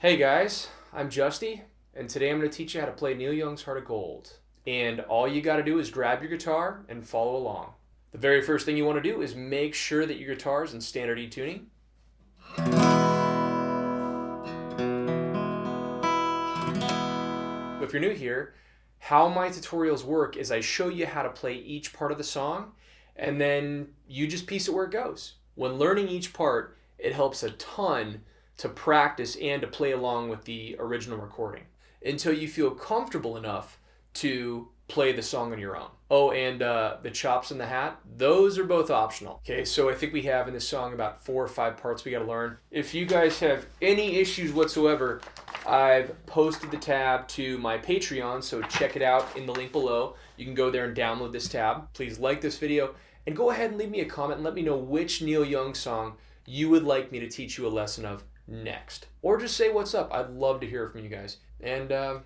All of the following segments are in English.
Hey guys, I'm Justy, and today I'm going to teach you how to play Neil Young's Heart of Gold. And all you got to do is grab your guitar and follow along. The very first thing you want to do is make sure that your guitar is in standard E tuning. If you're new here, how my tutorials work is I show you how to play each part of the song, and then you just piece it where it goes. When learning each part, it helps a ton to practice and to play along with the original recording until you feel comfortable enough to play the song on your own. Oh, and the chops in the hat, those are both optional. Okay, so I think we have in this song about 4 or 5 parts we got to learn. If you guys have any issues whatsoever, I've posted the tab to my Patreon, so check it out in the link below. You can go there and download this tab. Please like this video and go ahead and leave me a comment and let me know which Neil Young song you would like me to teach you a lesson of next. Or just say what's up. I'd love to hear from you guys. And I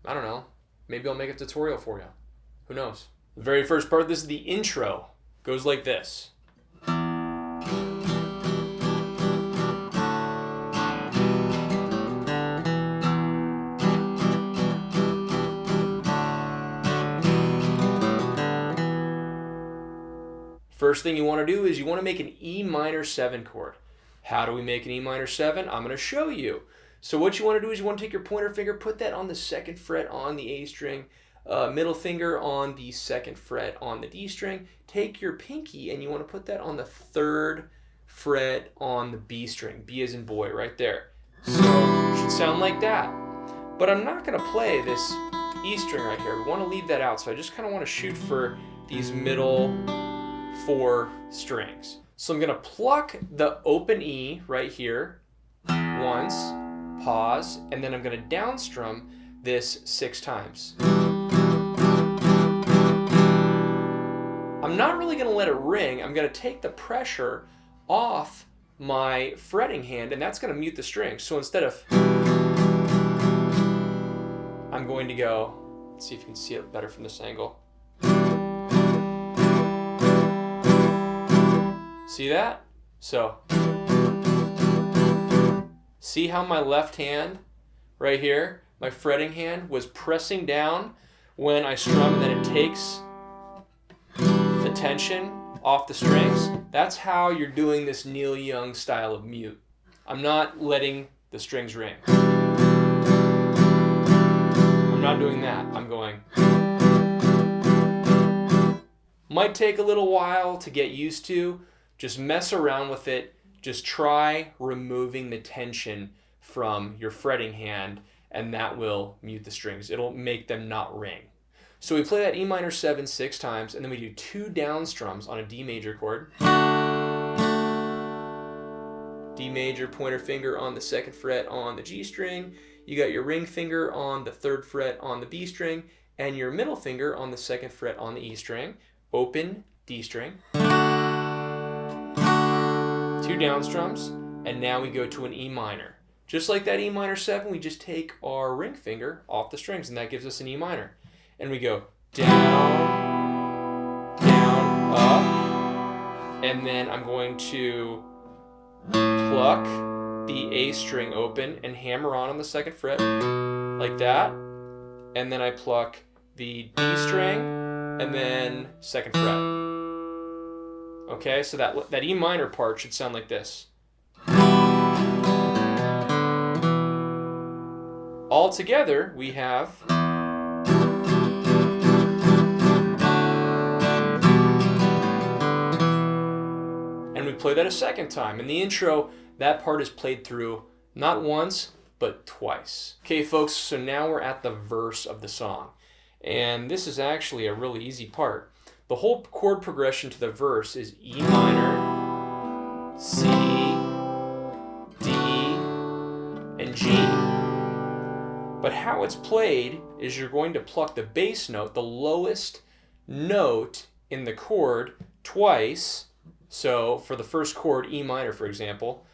don't know, maybe I'll make a tutorial for you. Who knows? The very first part, this is the intro. Goes like this. First thing you want to do is you want to make an E minor 7 chord. How do we make an E minor 7? I'm going to show you. So what you want to do is you want to take your pointer finger, put that on the 2nd fret on the A string, middle finger on the 2nd fret on the D string. Take your pinky and you want to put that on the 3rd fret on the B string. B as in boy, right there. So it should sound like that. But I'm not going to play this E string right here. We want to leave that out. So I just kind of want to shoot for these middle 4 strings. So I'm going to pluck the open E right here once, pause, and then I'm going to downstrum this 6 times. I'm not really going to let it ring. I'm going to take the pressure off my fretting hand, and that's going to mute the strings. So instead of, I'm going to go, let's see if you can see it better from this angle. See that? So, see how my left hand right here, my fretting hand, was pressing down when I strum, and then it takes the tension off the strings? That's how you're doing this Neil Young style of mute. I'm not letting the strings ring. I'm not doing that. I'm going. Might take a little while to get used to. Just mess around with it. Just try removing the tension from your fretting hand, and that will mute the strings. It'll make them not ring. So we play that E minor 7 6 times, and then we do 2 down strums on a D major chord. D major, pointer finger on the 2nd fret on the G string. You got your ring finger on the 3rd fret on the B string, and your middle finger on the 2nd fret on the E string. Open D string. 2 down strums, and now we go to an E minor. Just like that E minor 7, we just take our ring finger off the strings, and that gives us an E minor. And we go down, down, up, and then I'm going to pluck the A string open and hammer on the 2nd fret, like that, and then I pluck the D string, and then 2nd fret. Okay, so that E minor part should sound like this. All together, we have. And we play that a 2nd time. In the intro, that part is played through not once, but twice. Okay, folks, so now we're at the verse of the song. And this is actually a really easy part. The whole chord progression to the verse is E minor, C, D, and G. But how it's played is you're going to pluck the bass note, the lowest note in the chord, twice. So for the first chord, E minor, for example,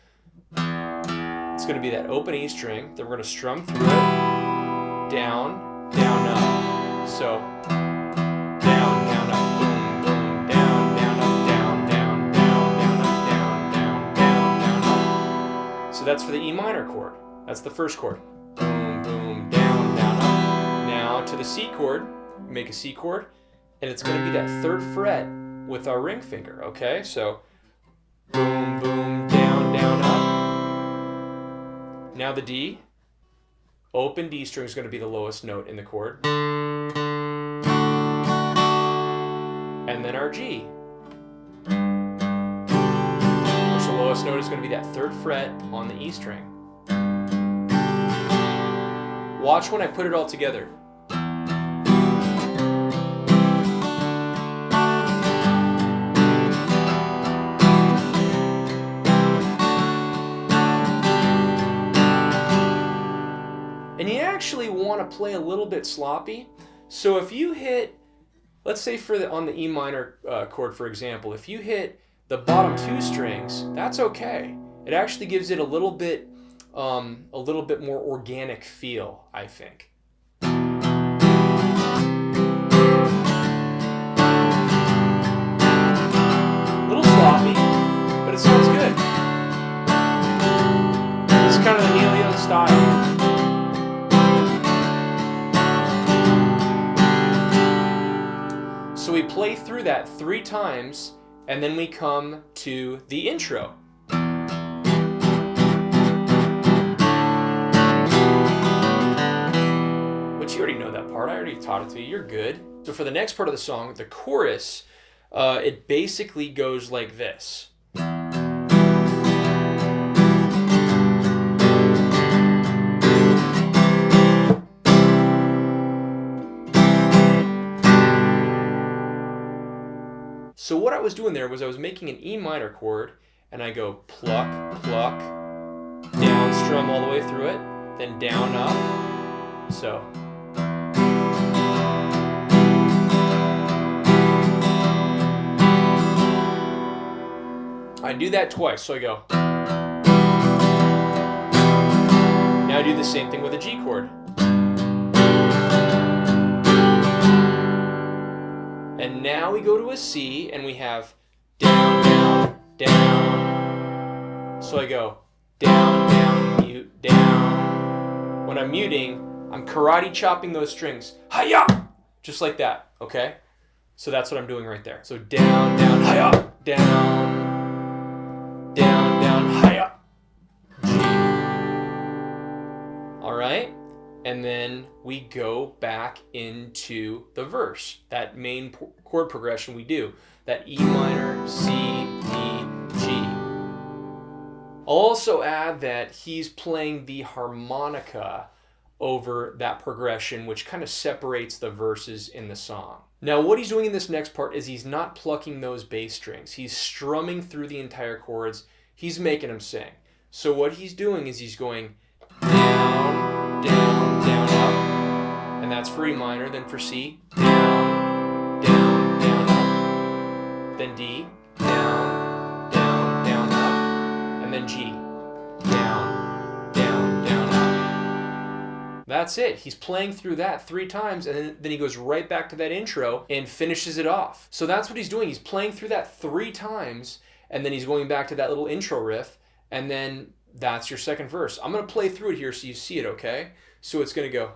it's going to be that open E string. Then we're going to strum through it, down, down, up. So down, down, up. So that's for the E minor chord. That's the first chord. Boom, boom, down, down, up. Now to the C chord, make a C chord, and it's going to be that 3rd fret with our ring finger, okay? So boom, boom, down, down, up. Now the D. Open D string is going to be the lowest note in the chord. And then our G. So the lowest note is going to be that 3rd fret on the E string. Watch when I put it all together. And you actually want to play a little bit sloppy. So if you hit, let's say on the E minor chord, for example, if you hit the bottom 2 strings, that's okay. It actually gives it a little bit more organic feel, I think. A little sloppy, but it sounds good. It's kind of the Neil Young style. So we play through that 3 times, and then we come to the intro. But you already know that part. I already taught it to you. You're good. So for the next part of the song, the chorus, it basically goes like this. So what I was doing there was I was making an E minor chord, and I go pluck, pluck, down, strum all the way through it, then down, up. So. I do that twice, so I go. Now I do the same thing with a G chord. And now we go to a C, and we have down, down, down. So I go down, down, mute, down. When I'm muting, I'm karate chopping those strings. Hi-ya! Just like that, okay? So that's what I'm doing right there. So down, down, hi-ya, down, down, down, hi-ya, G. All right? And then we go back into the verse, that main chord progression we do, that E minor, C, D, G. I'll also add that he's playing the harmonica over that progression, which kind of separates the verses in the song. Now what he's doing in this next part is he's not plucking those bass strings. He's strumming through the entire chords. He's making them sing. So what he's doing is he's going down, down, down, up, and that's for E minor. Then for C, down, down, down, up, then D, down, down, down, up, and then G, down, down, down, up. That's it. He's playing through that 3 times, and then he goes right back to that intro and finishes it off. So that's what he's doing. He's playing through that 3 times, and then he's going back to that little intro riff, and then that's your second verse. I'm going to play through it here so you see it, okay? So it's going to go.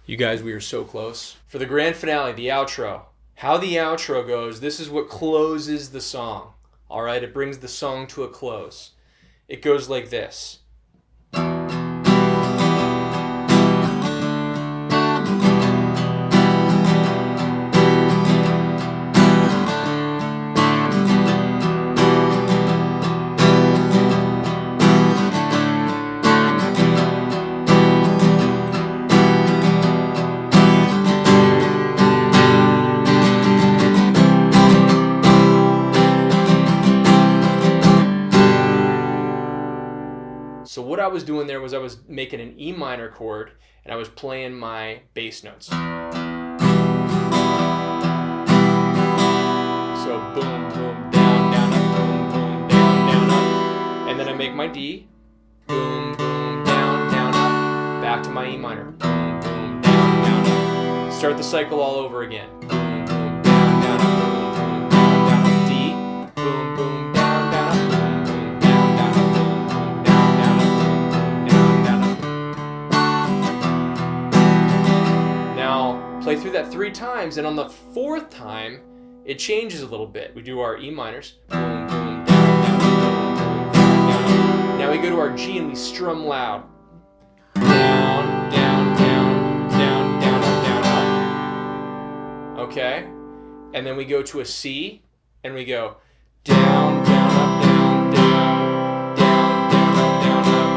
You guys, we are so close. For the grand finale, the outro. How the outro goes, this is what closes the song. All right, it brings the song to a close. It goes like this. So what I was doing there was I was making an E minor chord, and I was playing my bass notes. So boom, boom, down, down, up, boom, boom, down, down, up. And then I make my D. Boom, boom, down, down, up. Back to my E minor. Boom, boom, down, down, up. Start the cycle all over again. Boom, boom, down, down, up. Boom, boom, down, down, up. D. Boom, boom, down, down, up. Boom, boom, down, down, up. Boom, boom, down, down, up. Down, down, up. Now, play through that 3 times, and on the 4th time, it changes a little bit. We do our E minors. Boom, boom, down, down, boom, boom, down. Now we go to our G and we strum loud. Down, down, down, down, down, up, down, up. Okay? And then we go to a C and we go down, down, up, down, down, down, down, up, down, up.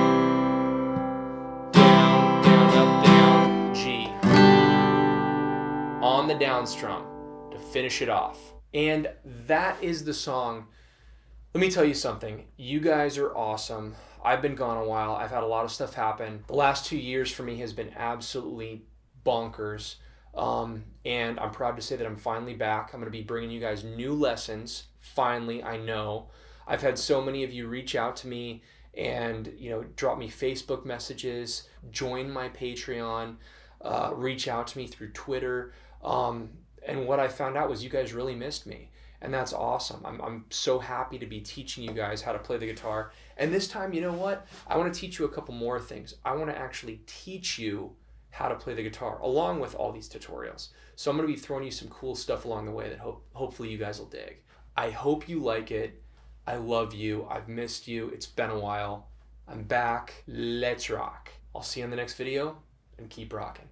Down, down, up, down, G. On the down strum to finish it off. And that is the song. Let me tell you something. You guys are awesome. I've been gone a while. I've had a lot of stuff happen. The last 2 years for me has been absolutely bonkers. And I'm proud to say that I'm finally back. I'm going to be bringing you guys new lessons. Finally, I know. I've had so many of you reach out to me and, drop me Facebook messages, join my Patreon, reach out to me through Twitter. And what I found out was you guys really missed me. And that's awesome. I'm so happy to be teaching you guys how to play the guitar. And this time, you know what? I want to teach you a couple more things. I want to actually teach you how to play the guitar along with all these tutorials. So I'm going to be throwing you some cool stuff along the way that hopefully you guys will dig. I hope you like it. I love you. I've missed you. It's been a while. I'm back. Let's rock. I'll see you in the next video and keep rocking.